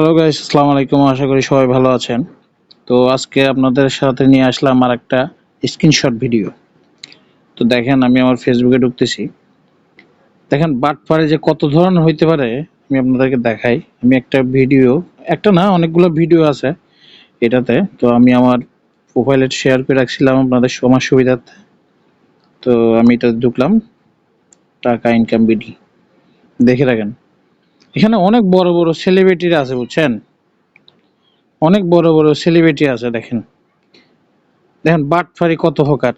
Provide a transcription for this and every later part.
Hello guys, আসসালামু আলাইকুম। আশা করি সবাই ভালো আছেন। তো আজকে আপনাদের সাথে নিয়ে আসলাম আর একটা স্ক্রিনশট ভিডিও। তো দেখেন, আমি আমার ফেসবুকে ঢুকতেছি। দেখেন বাটপারে যে কত ধরনের হইতে পারে আমি আপনাদেরকে দেখাই। আমি একটা ভিডিও, একটা না অনেকগুলো ভিডিও আছে এটাতে। তো আমি আমার প্রোফাইলে শেয়ার করে রাখছিলাম আপনাদের আমার সুবিধার্থে। তো আমি এটা ঢুকলাম, টাকা ইনকাম বিডি। দেখে রাখেন, এখানে অনেক বড় বড় সেলিব্রিটিরা আছে, বুঝছেন? অনেক বড় বড় সেলিব্রিটি আছে। দেখেন দেখেন বাটপারি কত প্রকার।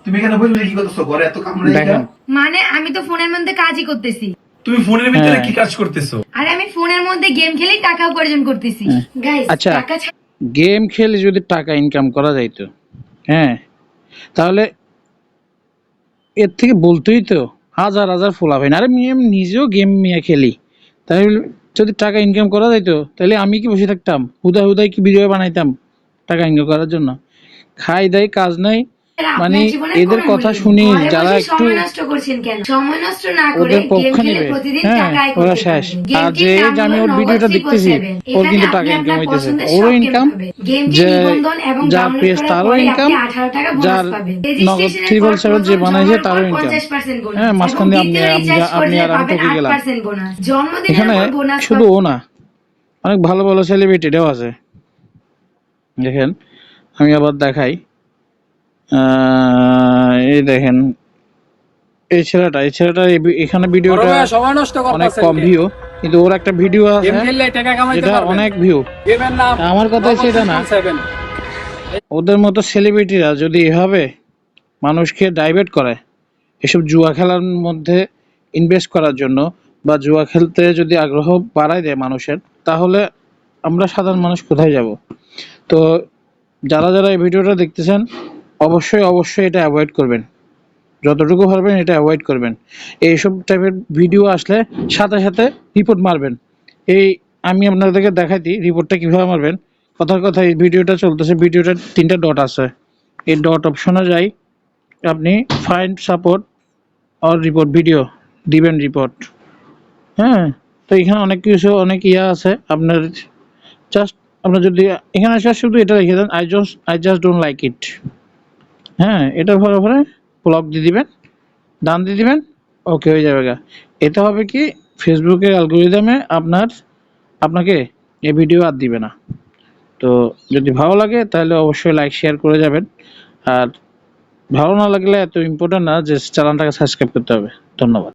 তুমি এখানে বসে কি করতেছো? ঘরে এত কাম নাই। দেখেন, মানে আমি তো ফোনের মধ্যে কাজই করতেছি। তুমি ফোনের ভিতরে হ্যাঁ। কি কাজ করতেছো? আর আমি ফোনের মধ্যে গেম খেলেই টাকা উপার্জন করতেছি। গাইস, আচ্ছা, টাকা গেম খেলে যদি টাকা ইনকাম করা যাইতো, হ্যাঁ, তাহলে এর থেকে বলতেই তো হাজার হাজার ফোলাফাইন। আরে আমি নিজেও গেম নিয়ে খেলি, তাই যদি টাকা ইনকাম করা যাইতো তাহলে আমি কি বসে থাকতাম? হুদা হুদাই কি ভিডিও বানাইতাম টাকা ইনকাম করার জন্য? খাই দাই, কাজ নাই। মানে আপনার জীবনের এদের কোনো কথা মূল্য নেই। শুনি ঘরে যারা বসে একটু সময় নষ্ট করছেন কেন? সময় নষ্ট না করে ওদের গেম পক্ষ খেলে নিবে, প্রতিদিন হ্যাঁ, টাকা আয় ওরা করতে শেষ। পারবেন। আর গেমটির যে নাম যে আমি হলো ওর নগদ ভিডিওটা দেখতেছি, 347। ওর এখানে কিন্তু টাকা আপনি ইনকাম আপনার হইতেছে, পছন্দের ওরও সব গেম ইনকাম, পাবেন। গেমটি যে নিবন্ধন এবং যার ডাউনলোড পেজ করার তারও পরে ইনকাম, আপনি 18 টাকা যার বোনাস পাবেন। নগদ রেজিস্ট্রেশনের পর 347 যে প্রথম বানাইছে জমার পর তারও ইনকাম। 50% বোনাস হ্যাঁ, এবং মাঝখান দিয়ে দ্বিতীয় রিচার্জ আপনি করলে আর আমি পাবেন ঠকে গেলাম। 8% বোনাস। জন্মদিনের এখানে পর বোনাস শুধু ও না, অনেক ভালো ভালো সেলিব্রিটিরাও আছে। দেখেন, আমি আবার দেখাই। এই দেখেন, এই ছেলেটা এখানে ভিডিওটা সময় নষ্ট অনেক করতেছেন কম ভিউ, কিন্তু ওর একটা ভিডিও আছে গেম খেললে টাকা কামাইতে যেটা পারবেন। অনেক ভিউ। গেমের নাম আমার কথা হচ্ছে এটা না, 7 ওদের মতো সেলিব্রিটিরা যদি এভাবে মানুষকে ডাইভার্ট করে এসব জুয়া খেলার মধ্যে ইনভেস্ট করার জন্য, বা জুয়া খেলতে যদি আগ্রহ বাড়ায় দেয় মানুষের, তাহলে আমরা সাধারণ মানুষ কোথায় যাব? তো যারা যারা এই ভিডিওটা দেখতেছেন, অবশ্যই অবশ্যই এটা অ্যাভয়েড করবেন। যতটুকু পারবেন এটা অ্যাভয়েড করবেন। এইসব টাইপের ভিডিও আসলে সাথে সাথে রিপোর্ট মারবেন। এই আমি আপনাদেরকে দেখাই দিই রিপোর্টটা কীভাবে মারবেন। কথার কথা, এই ভিডিওটা চলতেছে, ভিডিওটার 3টা ডট আছে। এই ডট অপশনে যাই, আপনি find support or report video দিবেন রিপোর্ট। হ্যাঁ, তো এখানে অনেক কিছু, অনেক ইয়া আছে। আপনার জাস্ট, আপনার যদি এখানে আসে শুধু এটা লিখে দেন, I just don't like it. হ্যাঁ, এটার পরে পরে ব্লক দিয়ে দিবেন, ডান দিয়ে দিবেন, ওকে হয়ে যাবে গা। এতে হবে কি, ফেসবুকের অ্যালগরিদমে আপনাকে এই ভিডিও আর দিবে না। তো যদি ভালো লাগে তাহলে অবশ্যই লাইক শেয়ার করে যাবেন। আর ভালো না লাগলে এত ইম্পর্টেন্ট না যে চ্যানেলটাকে সাবস্ক্রাইব করতে হবে। ধন্যবাদ।